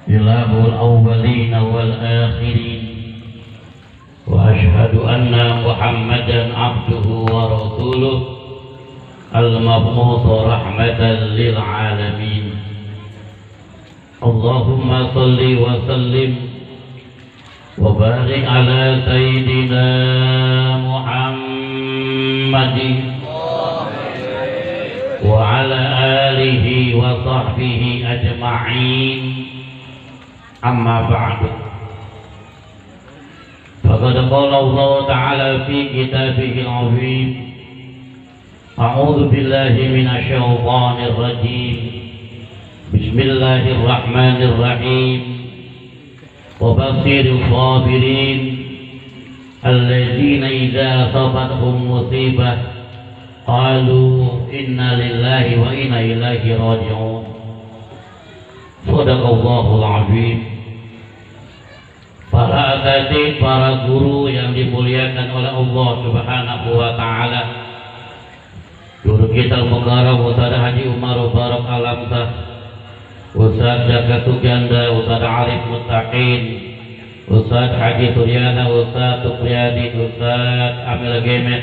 إله الأولين والآخرين وأشهد أن محمدا عبده ورسوله المبعوث رحمة للعالمين اللهم صل وسلم وبارك على سيدنا محمد وعلى آله وصحبه أجمعين أما بعد فقد قال الله تعالى في كتابه العظيم أعوذ بالله من الشيطان الرجيم بسم الله الرحمن الرحيم وبشر الصابرين الذين إذا أصابتهم مصيبة قالوا إنا لله وإنا إليه راجعون صدق الله العظيم. Para asatidz, para guru yang dimuliakan oleh Allah Subhanahu wa taala. Guru kita Al-Mukarram Ustaz Haji Umar Barak Alamsah, Ustaz Jaka Suganda, Ustaz Arif Muttaqin, Ustaz Haji Suryana, Ustaz Supriyadi, Ustaz Amil Gemet,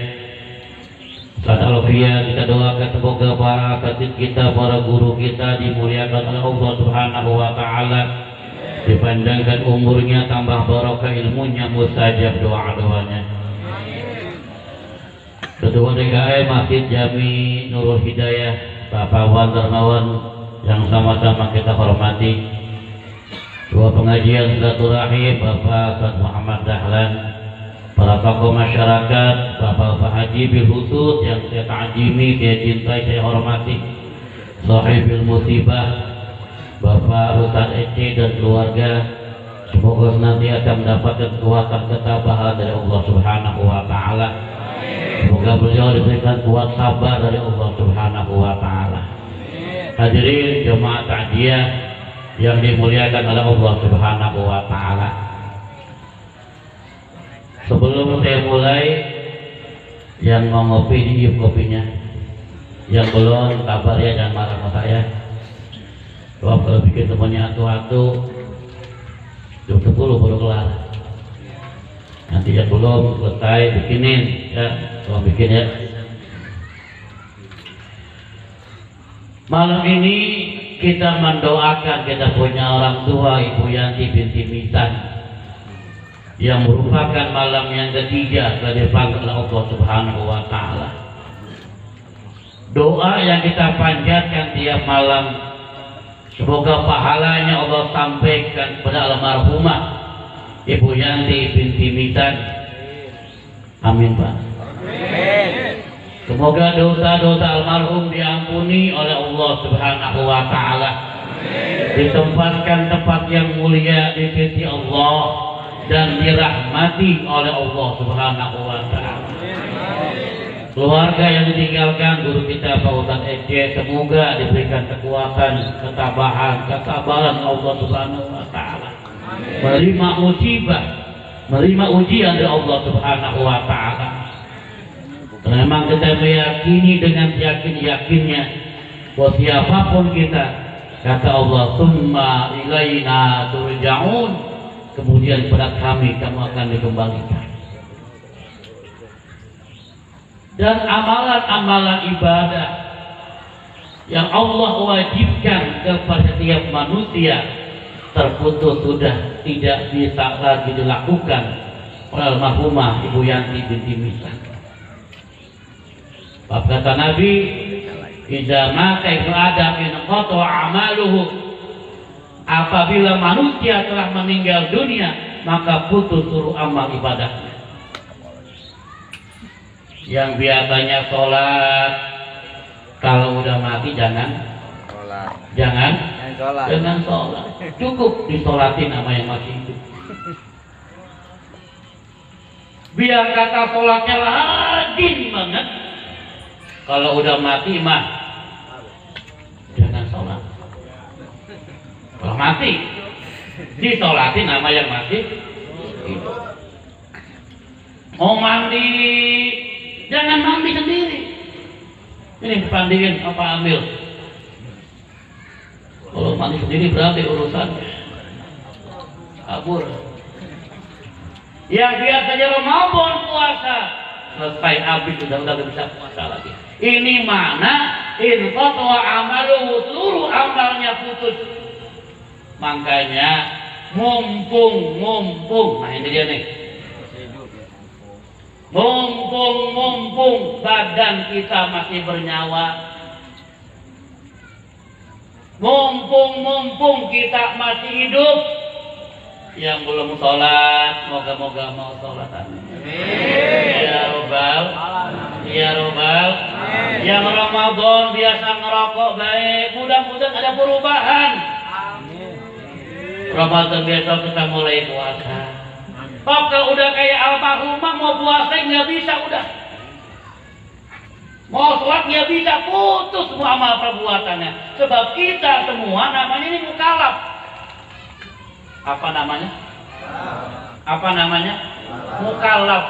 Ustaz Alfian, kita doakan semoga para asatidz kita, para guru kita dimuliakan oleh Allah Subhanahu wa taala, dipanjangkan umurnya, tambah barokah ilmunya, mustajab doa-doanya. Ketua DKM Masjid Jami Nurul Hidayah Bapak Wan Darmawan yang sama-sama kita hormati, Ketua Pengajian Silaturahim Bapak Ustaz Muhammad Dahlan, para tokoh masyarakat, Bapak Haji bil khusus yang saya ta'zimi, saya cintai, saya hormati, Sahibil Musibah Bapak Ustaz Ece dan keluarga, semoga senantiasa mendapatkan kekuatan ketabahan dari Allah Subhanahu wa taala. Semoga beliau diberikan kuat sabar dari Allah Subhanahu wa taala. Hadirin jemaah takziah yang dimuliakan oleh Allah Subhanahu wa taala. Sebelum saya mulai, yang mau ngopi diiup kopinya. Yang belum kabar ya, jangan marah sama saya. Kalau bikin temannya atu-atu jam 10 baru kelar. Nanti yang belum selesai bikinin ya, kalau bikin ya. Malam ini kita mendoakan kita punya orang tua Ibu Yanti binti Misan yang merupakan malam yang ketiga setelah dipanggil oleh Allah Subhanahu wa taala. Doa yang kita panjatkan tiap malam, semoga pahalanya Allah sampaikan kepada almarhumah Ibu Yanti binti Misan. Amin Pak. Amin. Semoga dosa-dosa almarhum diampuni oleh Allah Subhanahu wa taala. Ditempatkan tempat yang mulia di sisi Allah dan dirahmati oleh Allah Subhanahu wa taala. Keluarga yang ditinggalkan guru kita Pak Ustaz Ece, semoga diberikan kekuatan, ketabahan, kesabaran Allah Subhanahu wa taala. Menerima musibah, menerima ujian dari Allah Subhanahu wa taala. Karena memang kita meyakini dengan yakin-yakinnya bahwa siapapun kita, kata Allah, summa ilaina turja'un, kemudian pada kami kamu akan dikembalikan. Dan amalan-amalan ibadah yang Allah wajibkan kepada setiap manusia terputus sudah tidak bisa lagi dilakukan oleh almarhumah Ibu Yanti binti Misan. Bab kata Nabi, "Idza mata ibnu Adam inqata amaluhu." Apabila manusia telah meninggal dunia, maka putus seluruh amal ibadahnya. Yang biasanya sholat, kalau udah mati jangan sholat. Jangan sholat. Cukup disolatin sama yang masih hidup. Biar kata sholatnya rajin banget. Kalau udah mati mah jangan sholat. Kalau mati disolatin sama yang masih hidup. Mau mandi, jangan mandi sendiri. Ini pandiin apa ambil. Kalau mandi sendiri berarti urusannya. kabur. Yang biasanya Ramadan puasa selesai habis udah gak bisa puasa lagi. Ini mana inqata amaluhu, seluruh amalnya putus. Makanya mumpung, nah ini dia nih. Mumpung badan kita masih bernyawa, mumpung kita masih hidup, yang belum sholat, moga-moga mau sholat. Ya Robbal, ya Robbal. Yang Ramadan biasa ngerokok baik, mudah-mudahan ada perubahan. Ramadan biasa kita mulai puasa. Kalau udah kayak almarhumah mau puasa nggak bisa udah. Mau sholat nggak bisa, putus semua amal perbuatannya. Sebab kita semua namanya ini mukallaf. Apa namanya? Apa namanya? Mukallaf.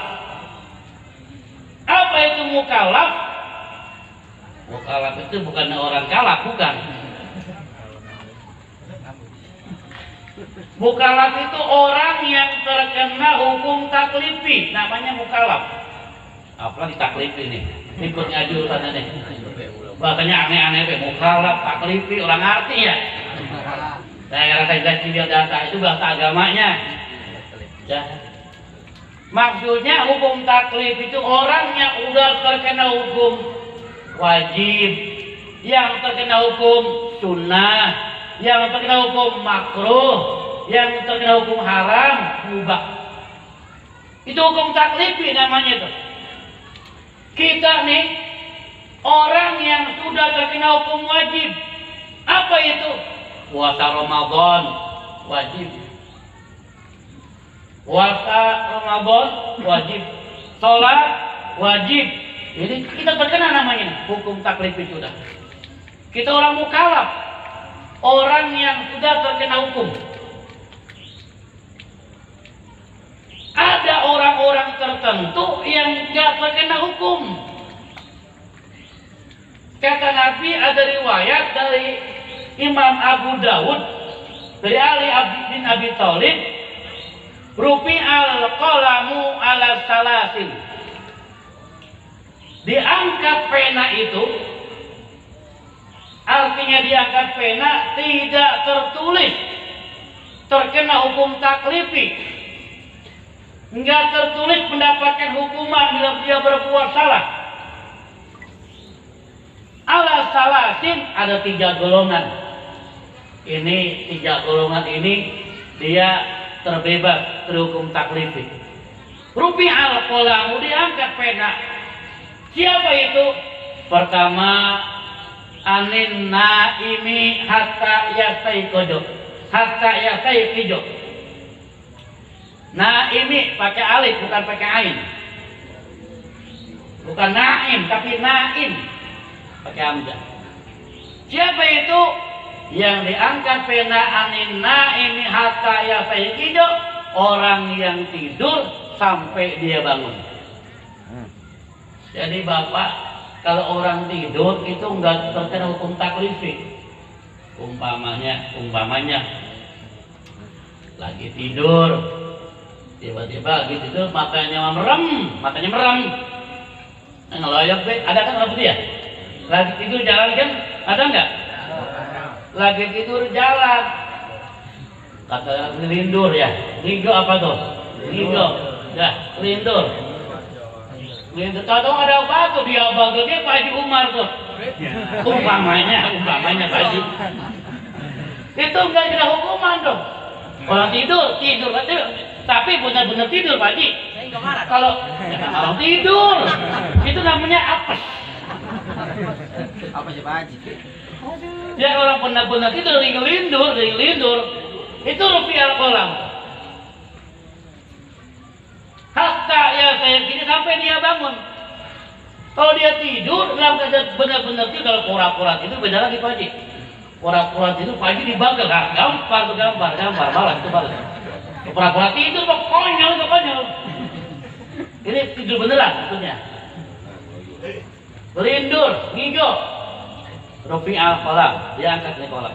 Apa itu mukallaf? Mukallaf itu bukan orang kalaf, bukan. Mukallaf itu orang yang terkena hukum taklifi, namanya mukallaf. Apalagi taklifi nih, ikut ngaji urusannya nih. Bahasanya aneh-aneh, mukallaf, taklifi, orang ngerti ya. Saya rasa dia data itu bahasa agamanya. Ya. Maksudnya hukum taklif itu orang yang udah terkena hukum wajib, yang terkena hukum sunnah, yang terkena hukum makruh, yang terkena hukum haram, mubah. Itu hukum taklifi namanya itu. Kita nih orang yang sudah terkena hukum wajib. Apa itu? Puasa Ramadan wajib. Puasa Ramadan wajib. Sholat wajib. Jadi kita terkena namanya hukum taklifi sudah. Kita orang mukallaf, orang yang sudah terkena hukum. Ada orang-orang tertentu yang tidak terkena hukum. Kata Nabi, ada riwayat dari Imam Abu Dawud dari Ali bin Abi Thalib, rufi al-qalamu ala salasin. Diangkat pena itu, artinya diangkat pena tidak tertulis terkena hukum taklifi, enggak tertulis mendapatkan hukuman bila dia berbuat salah. Ala salasin, ada 3 golongan. Ini 3 golongan ini dia terbebas dari hukum taklifi. Rufi al-qalamu, diangkat pena. Siapa itu? Pertama, anin naimi hatta yastaiqidho. Hatta yastaiqidho. Naimi pakai alif bukan pakai ain. Bukan naim tapi naim pakai hamzah. Siapa itu? Yang diangkat pena anin naimi hatta yastaiqidho, orang yang tidur sampai dia bangun. Jadi Bapak, kalau orang tidur itu enggak terkena hukum taklifi. Umpamanya lagi tidur, tiba-tiba lagi tidur matanya merem. Ngeloyok deh, ada kan orang dia? Lagi tidur jalan kan? Ada enggak? Lagi tidur jalan. Kata lindur ya. Ligo apa tuh? Ligo. Ya, lindur. Tahu ada batu dia bagel dia Pak Haji Umar tuh. Umpamanya Pak Haji. Itu enggak ada hukuman dong. Orang tidur, tapi benar-benar tidur Pak Haji. Kalau orang tidur, itu namanya apes. Apa sih Pak Haji? Ya orang benar-benar tidur dari lindur, itu rufi al-qalam. Hatta ya saya gini sampai dia bangun. Kalau dia tidur dalam keadaan benar-benar tidur, kalau pura-pura tidur beda lagi Pak Haji. Pura-pura tidur Pak Haji dibagel, gampar balas itu balas. Pura-pura tidur konyol. Ini tidur beneran maksudnya. Lindur, ngigo. Rufi al-qalam, dia angkat nih kolam.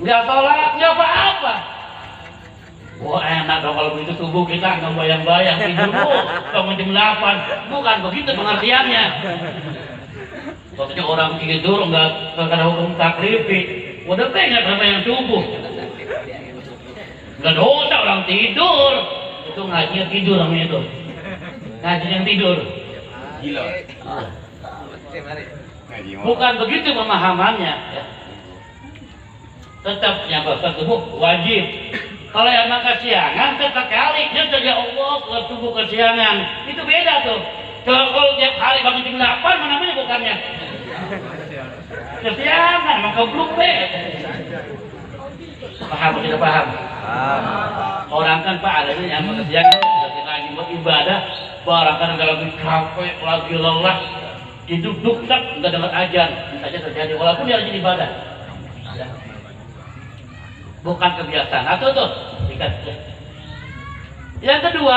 Enggak sholat, enggak apa-apa. Wah enak dong kalau begitu tubuh kita nggak bayang-bayang tidurmu bangun jam 8. Bukan begitu pengertiannya. Maksudnya orang tidur nggak ada hukum taklifi. Udah pengen sama yang subuh. Nggak dosa orang tidur. Itu ngajinya tidur namanya itu. Ngaji yang tidur. Gila. Bukan begitu pemahamannya. Ya. Tetap yang puasa subuh wajib. Kalau yang makan kesiangan, sesekali dia saja Allah kalau subuh kesiangan. Itu beda tuh. Kalau tiap hari bangun jam 8, mana namanya bukannya kesiangan, maka belum paham atau tidak paham? Orang kan Pak ada yang makan kesiangan, kita lagi buat ibadah, barang kan lagi capek, lagi lelah, duduk tak nggak dengar ajan, saja terjadi walaupun dia rajin ibadah. Bukan kebiasaan atau tuh ikat. Yang kedua,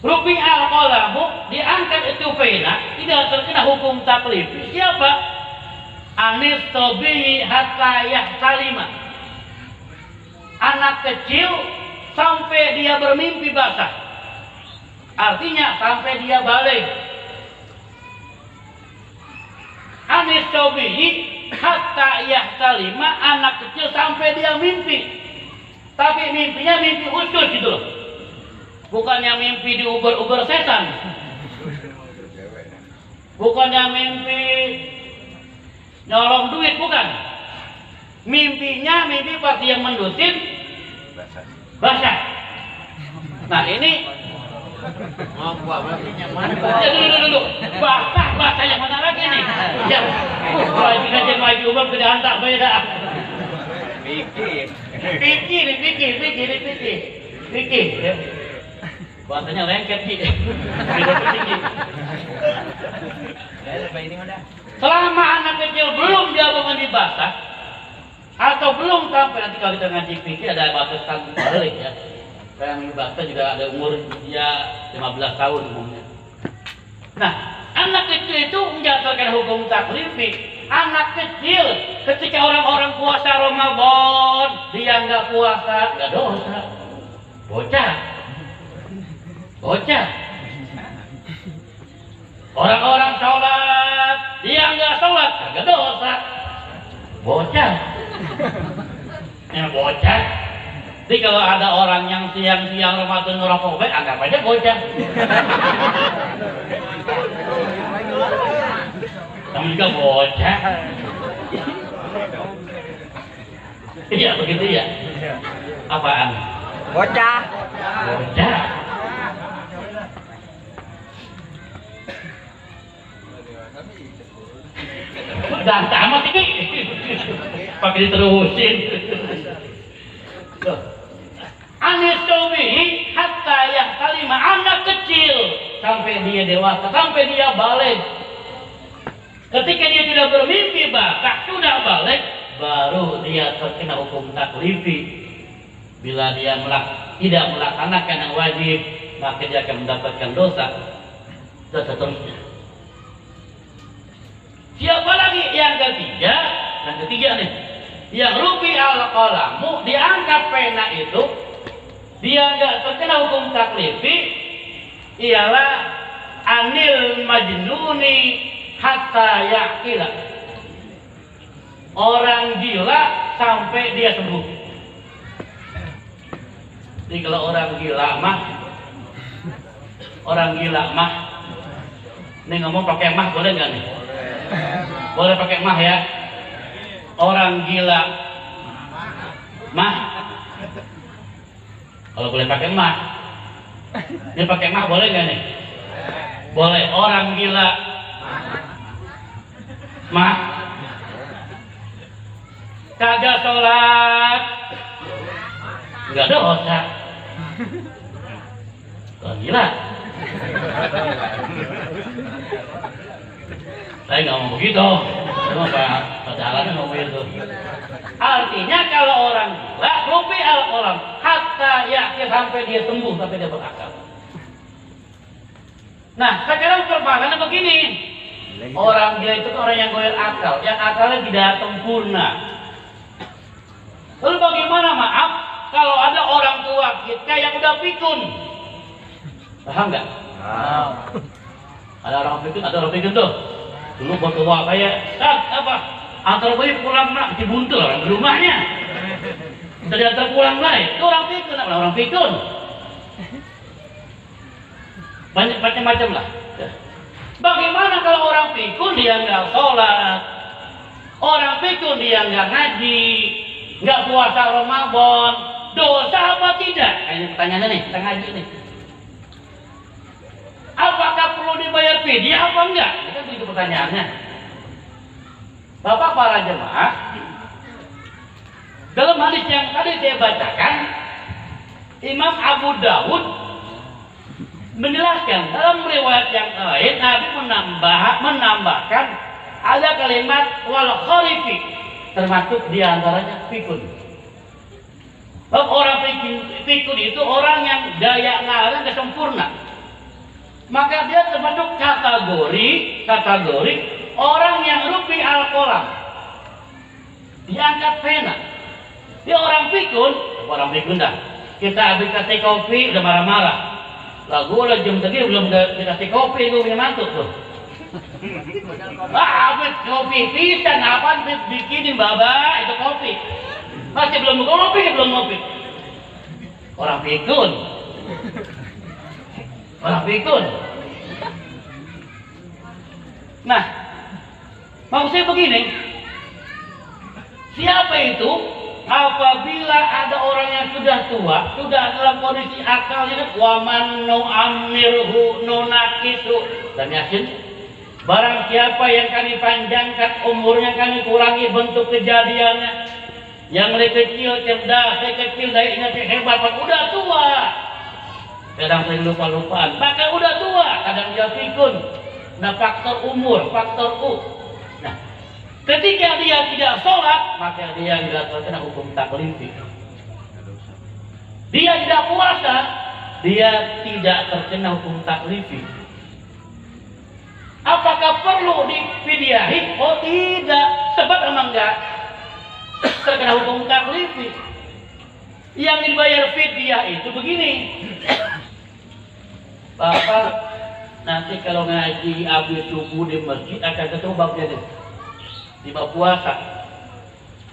rufi al-qalamu diangkat itu pena tidak terkena hukum taklif. Siapa? Anis tobi hatta yahtalima. Anak kecil sampai dia bermimpi basah. Artinya sampai dia balik. Anis tobi hatta yahtalima, anak kecil sampai dia mimpi, tapi mimpinya mimpi khusus gitu loh, bukannya mimpi diuber-uber setan, bukannya mimpi nyolong duit, bukan, mimpinya mimpi pas dia mendusin basah. Nah ini dulu bahasa yang mana lagi nih? Ya, wajib aja maju umum tidak hantar beda. Pikir. Bahasanya lengket sih. Selama anak kecil belum dia bangun di basah atau belum sampai, nanti kalau kita ngaji pikir ada batasan balik ya. Yang bahasa juga ada umur dia 15 tahun umumnya. Nah, anak kecil itu enggak terkena hukum taklifi. Anak kecil ketika orang-orang puasa Ramadan dia enggak puasa, enggak dosa. Bocah. Orang-orang sholat dia enggak sholat, enggak dosa. Bocah. Jadi kalau ada orang yang siang-siang Ramadan ngerokok baik, anggap aja bocah. Kamu juga bocah. Iya begitu ya. Apaan? Bocah. Udah tamat ini. Pakai diterusin. Anis tobihi hatta yahtalima, anak kecil sampai dia dewasa, sampai dia balik. Ketika dia tidak bermimpi basah, sudah balik, baru dia terkena hukum taklifi. Bila dia tidak melaksanakan yang wajib, maka dia akan mendapatkan dosa dan seterusnya. Siapa lagi yang ketiga? Yang ketiga nih, yang rufi al-qalamu diangkat pena itu, dia nggak terkena hukum taklifi, ialah anil majnuni hatta yaqila, orang gila sampai dia sembuh. Jadi kalau orang gila mah, ini ngomong pakai mah boleh nggak nih? Boleh pakai mah ya. Orang gila mah, kalau boleh pakai mah, ini pakai mah boleh nggak nih? Boleh. Orang gila mah kagak sholat, nggak dosa. Orang gila. Saya nggak mau begitu. Cuma Pak Jalan ngomong itu. Artinya kalau orang gila, rupi al-qalam hatta yakin sampai dia sembuh, sampai dia berakal. Nah, sekarang permasalahannya begini. Orang gila itu orang yang goyah akal, yang akalnya tidak sempurna. Lalu bagaimana, maaf, kalau ada udah pikun. Paham nggak? Ada orang pikun tuh. Dulu bertua kayak, apa? Antar bayi pulang nak dibuntul orang di rumahnya. Kita diantar pulang lagi. Itu orang pikun, apa orang pikun? Banyak macam-macam lah. Bagaimana kalau orang pikun dia nggak sholat, orang pikun dia nggak ngaji, nggak puasa Ramadan, dosa apa tidak? Nah, ini pertanyaannya nih, kita ngaji nih. Apakah perlu dibayar fidyah apa enggak? Ini kan begitu pertanyaannya. Bapak para jemaah, dalam hadis yang tadi saya bacakan, Imam Abu Dawud menjelaskan dalam riwayat yang lain, Nabi menambahkan ada kalimat wal kharifi, termasuk diantaranya pikun. Orang pikun itu orang yang daya nalarnya sempurna. Maka dia termasuk kategori orang yang rupi al-qalam, diangkat pena. Dia orang pikun dah. Kita habis kasih kopi udah marah-marah. Lagu udah jam segini belum dikasih kopi itu punya mantuk tuh. Habis kopi pisan apa bikinin baba itu kopi. Masih belum ngopi. Orang pikun. Nah, maksudnya begini, siapa itu apabila ada orang yang sudah tua, sudah dalam kondisi akalnya kan waman nu'ammirhu nunakisu dan Yasin, barang siapa yang kami panjangkan umurnya, kami kurangi bentuk kejadiannya, yang mulai kecil cerdas, dari kecil dari ingat hebat, udah tua kadang sering lupa-lupaan, bahkan udah tua kadang dia pikun. Nah, faktor umur, faktor nah, ketika dia tidak sholat, maka dia tidak terkena hukum taklifi. Dia tidak puasa, dia tidak terkena hukum taklifi. Apakah perlu difidyahi? Oh tidak, sebab memang enggak terkena hukum taklifi. Yang dibayar fidyah itu begini, Bapak nanti kalau ngaji habis subuh di masjid akan ketemu babnya deh di bab puasa.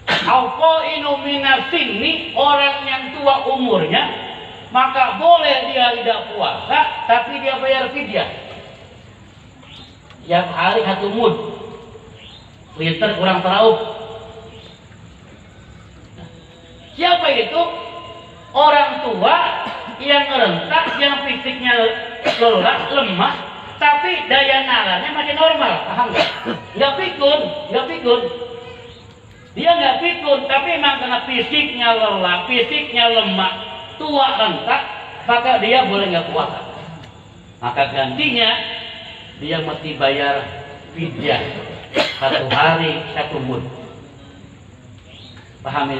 Al-qainu minasini, orang yang tua umurnya, maka boleh dia tidak puasa tapi dia bayar fidyah. Yang hari 1 mud, liter kurang teraup. Siapa itu? Orang tua yang rentak, yang fisiknya lelah, lemah, tapi daya nalarnya masih normal, paham nggak? Nggak pikun. Dia nggak pikun, tapi memang karena fisiknya lelah, fisiknya lemah, tua, rentak, maka dia boleh nggak puasa. Maka gantinya dia mesti bayar fidyah 1 hari 1 mud. Paham?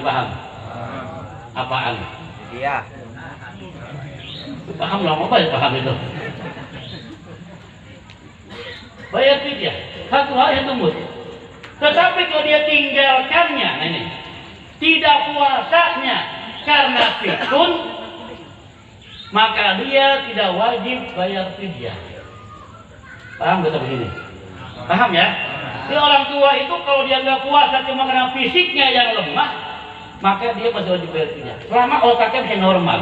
Apaan? Iya. Paham lama apa ya paham itu? Bayar fidyah 1 hari 1 mud. Tetapi kalau dia tinggalkannya, nah ini, tidak puasanya karena pikun, maka dia tidak wajib bayar fidyah. Paham gak begini? Paham ya? Jadi orang tua itu kalau dia nggak puasa cuma karena fisiknya yang lemah, maka dia masih wajib bayar fidyah. Selama otaknya masih normal,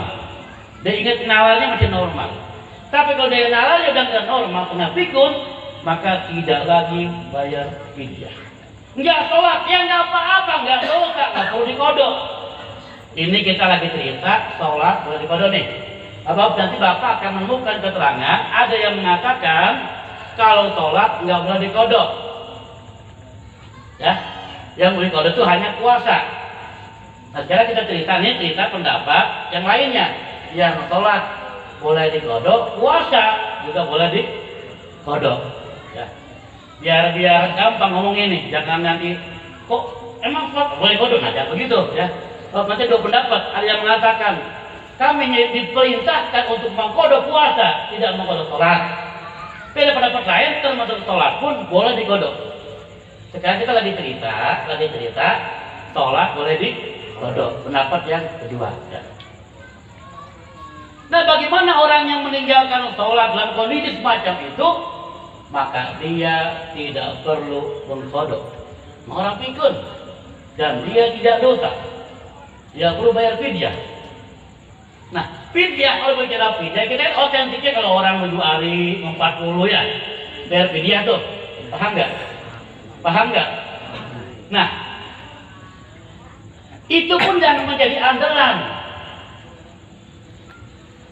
dia ingat nalarnya masih normal. Tapi kalau dia nalarnya udah nggak normal, kena pikun, maka tidak lagi bayar fidyah. Nggak sholat, ya nggak apa-apa, nggak dosa, nggak perlu dikodok. Ini kita lagi cerita sholat boleh dikodok nih. Nanti Bapak akan menemukan keterangan ada yang mengatakan kalau sholat nggak boleh dikodok. Ya, yang boleh dikodok itu hanya puasa. Nah sekarang kita cerita pendapat yang lainnya, yang sholat boleh dikodok, puasa juga boleh dikodok. Ya. Biar gampang ngomong ini, jangan nanti kok emang sholat boleh kodok, aja begitu ya. Nanti dua pendapat, ada yang mengatakan kami diperintahkan untuk mengkodok puasa, tidak mengkodok sholat. Beda pendapat lain, termasuk sholat pun boleh dikodok. Sekarang kita lagi cerita sholat boleh dikodok, pendapat yang kedua. Ya. Nah, bagaimana orang yang meninggalkan sholat dalam kondisi semacam itu? Maka dia tidak perlu mengkodok, orang pikun, dan dia tidak dosa. Dia perlu bayar fidyah. Nah, fidyah, kalau bicara fidyah, kita kan otentiknya kalau orang menjuari 40 ya, bayar fidyah tuh, paham nggak? Paham nggak? Nah, itu pun jangan menjadi andalan.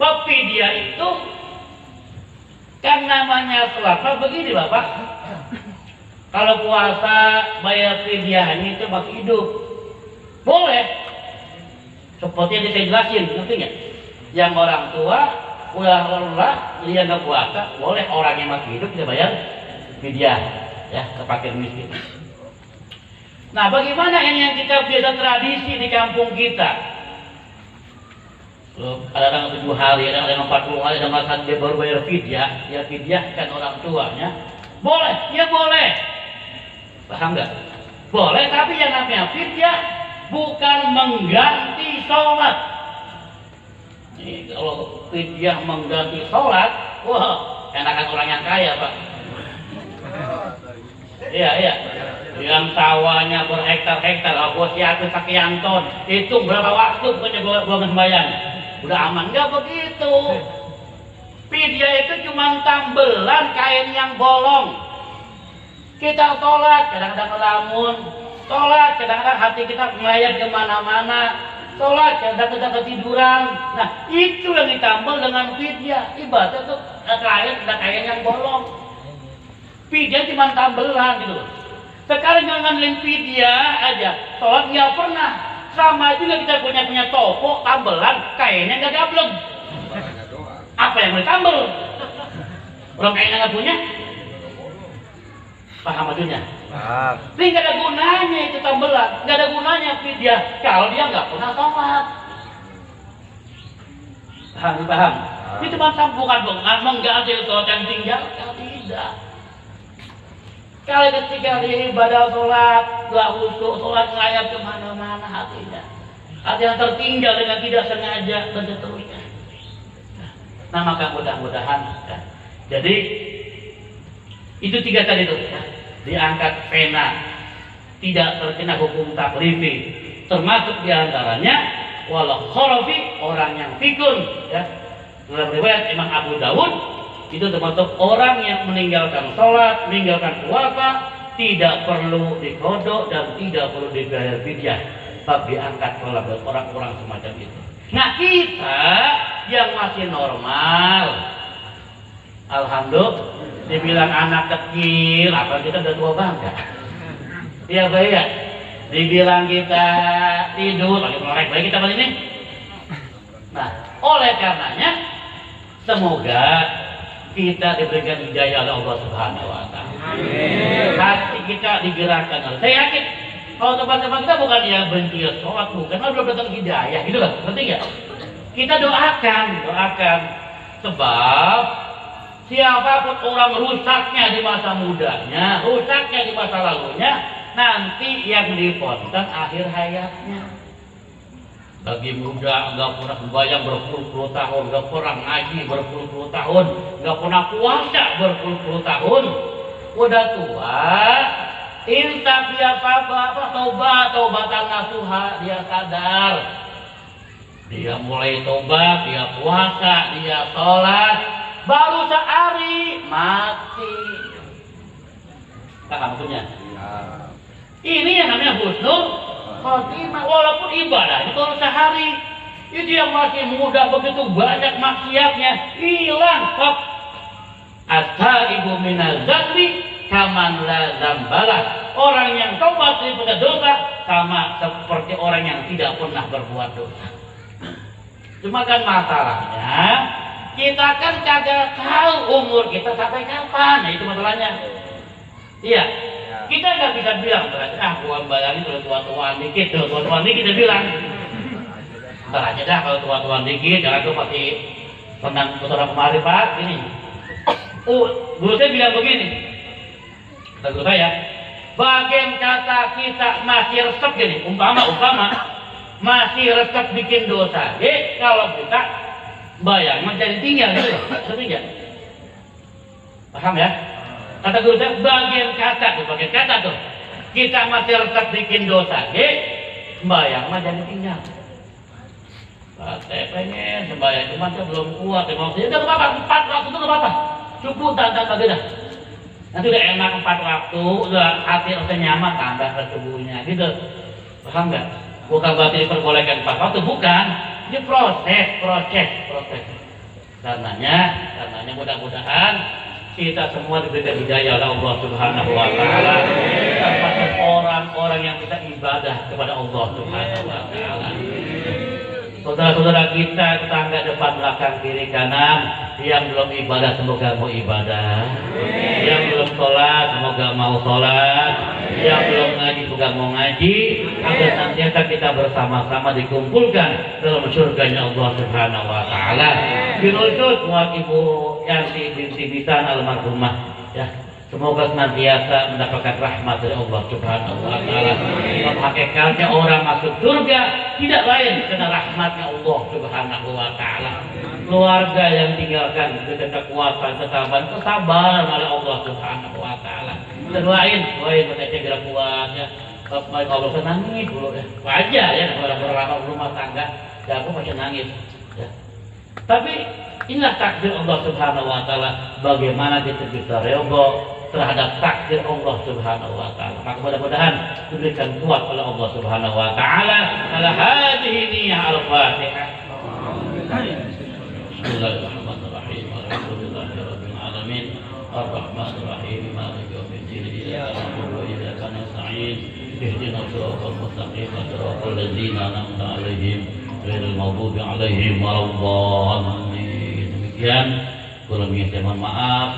Fidyah itu kan namanya sholat. Begini Bapak, kalau puasa bayar fidyahnya itu masih hidup, boleh. Seperti yang saya jelasin, ngerti nggak? Yang orang tua udah lelah, dia nggak puasa, boleh. Orang yang masih hidup dia bayar fidyah, ya, ke fakir miskin. Nah, bagaimana ini yang kita biasa tradisi di kampung kita? Kadang-kadang 7 hari, kadang-kadang 40 hari, ada masa dia baru bayar fidyah, dia fidyahkan orang tuanya. Boleh, ya boleh. Paham nggak? Boleh, tapi yang namanya fidyah bukan mengganti sholat. Nih, kalau fidyah mengganti sholat, wah, enakan orang yang kaya, Pak. Iya, iya. Yang sawahnya berhektar-hektar, aku siapin sekian ton, hitung berapa waktu pokoknya gua sembahyang. Udah aman, nggak begitu. Fidyah itu cuma tambelan kain yang bolong. Kita sholat, kadang-kadang melamun. Sholat, kadang-kadang hati kita melayar kemana-mana. Sholat, kadang-kadang ketiduran. Nah, itu yang ditambal dengan fidyah. Ibadah itu kain yang bolong. Fidyah cuma tambelan gitu. Sekarang jangan ngandelin fidyah aja. Sholat nggak pernah. Sama juga kita punya toko tambelan kainnya nggak gableng. Apa yang mau ditambel? Orang kainnya nggak punya. Paham maksudnya? Ini nggak ada gunanya itu tambelan, nggak ada gunanya fidyah kalau dia nggak pernah sholat. Paham? Itu bukan mengganti sholat yang tinggal, kalau tidak. Kalau ketika dia ibadah sholat, gak khusyuk, sholat ngelayap kemana-mana hatinya. Hati yang tertinggal dengan tidak sengaja dan seterusnya. Nah, maka mudah-mudahan. Ya. Jadi, itu 3 tadi itu. Ya. Diangkat pena, tidak terkena hukum taklifi. Termasuk diantaranya, walau khorofi, orang yang fikun. Ya. Dalam riwayat Imam Abu Dawud, itu termasuk orang yang meninggalkan sholat, meninggalkan puasa, tidak perlu dikodok dan tidak perlu dibayar fidyah, tapi diangkat oleh orang-orang semacam itu. Nah, kita yang masih normal, alhamdulillah, dibilang anak kecil, apa kita udah tua banget? Iya baik ya. Dibilang kita tidur, lagi melek baik kita kali ini. Nah, oleh karenanya, semoga kita diberikan hidayah oleh Allah Subhanahu wa Ta'ala. Hati kita digerakkan. Saya yakin kalau teman-teman kita bukan ya benci sholat, bukan, belum datang hidayah, gitu loh. Penting ya. Kita doakan. Sebab siapapun orang rusaknya di masa mudanya, rusaknya di masa lalunya, nanti yang diponten akhir hayatnya. Bagi muda nggak pernah sembahyang berpuluh-puluh tahun, nggak pernah ngaji berpuluh-puluh tahun, nggak pernah puasa berpuluh-puluh tahun, udah tua, insaf dia taubatan nasuha, dia sadar, dia mulai tobat, dia puasa, dia sholat, baru sehari mati. Paham maksudnya? Ini yang namanya husnul khotimah. Walaupun ibadah itu baru sehari, itu yang masih muda begitu banyak maksiatnya hilang. At-taibu minaz dzambi kaman la dzambalah. Orang yang tobat dari dosa sama seperti orang yang tidak pernah berbuat dosa. Cuma kan masalahnya kita kan kagak tahu umur kita sampai kapan. Nah, itu masalahnya. Iya. Kita nggak bisa bilang, gua bayangin kalau tua-tuaan dikit, tua-tuaan dikit kita bilang. Ntar aja dah kalau tua-tuaan dikit, jangan tuh pasti tentang saudara kemari Pak, ini. Guru saya bilang begini, kata guru saya, bagian kata kita masih resep gini, umpama masih resep bikin dosa. Kalau kita bayang menjadi tinggal gitu loh, ngerti nggak? Paham ya? Kata guru saya bagian kata tuh kita masih tetap bikin dosa, bayang menjadi tinggal. Saya pengen sembahyang cuma saya belum kuat, emosi. Udah nggak apa-apa, 4 waktu itu nggak apa-apa, cukup dan dah. Nanti udah enak 4 waktu, udah hati rasa nyaman tambah ke tubuhnya, gitu. Paham nggak? Bukan berarti diperbolehkan 4 waktu, bukan. Ini proses. Karenanya mudah-mudahan kita semua diberikan hidayah oleh Allah Subhanahu Wa Taala, termasuk orang-orang yang kita ibadah kepada Allah Subhanahu Wa Taala. Saudara-saudara kita, tetangga depan belakang kiri kanan yang belum ibadah semoga mau ibadah, yang belum sholat semoga mau sholat, yang belum ngaji semoga mau ngaji, agar senantiasa kita bersama-sama dikumpulkan dalam surganya Allah Subhanahu Wa Taala. Binulsud buat Ibu Yanti binti Misan almarhumah, ya. Semoga senantiasa mendapatkan rahmat dari Allah Subhanahu Wa Taala. Hakikatnya orang masuk surga tidak lain karena rahmatnya Allah Subhanahu Wa Taala. Keluarga yang tinggalkan dengan kekuatan, kesabaran oleh Allah Subhanahu Wa Taala. Doain mereka segera kuat ya. Kalau saya nangis dulu ya, wajar ya orang rumah tangga, ya aku masih nangis. Ya. Tapi inilah takdir Allah Subhanahu Wa Taala. Bagaimana kita bisa rela terhadap takdir Allah Subhanahu Wa Taala. Maka mudah-mudahan diberikan kuat oleh Allah Subhanahu Wa Taala. Ala hadhihi niyyah al-Fatihah. Bismillahirrahmanirrahim. Alhamdulillahirabbil alamin. Arrahmanir rahim. Maliki yaumiddin. Iyyaka na'budu wa iyyaka nasta'in. Ihdinas siratal mustaqim. Siratal ladzina an'amta 'alaihim ghairil maghdubi 'alaihim waladdallin. Demikian, kurang lebihnya saya mohon maaf.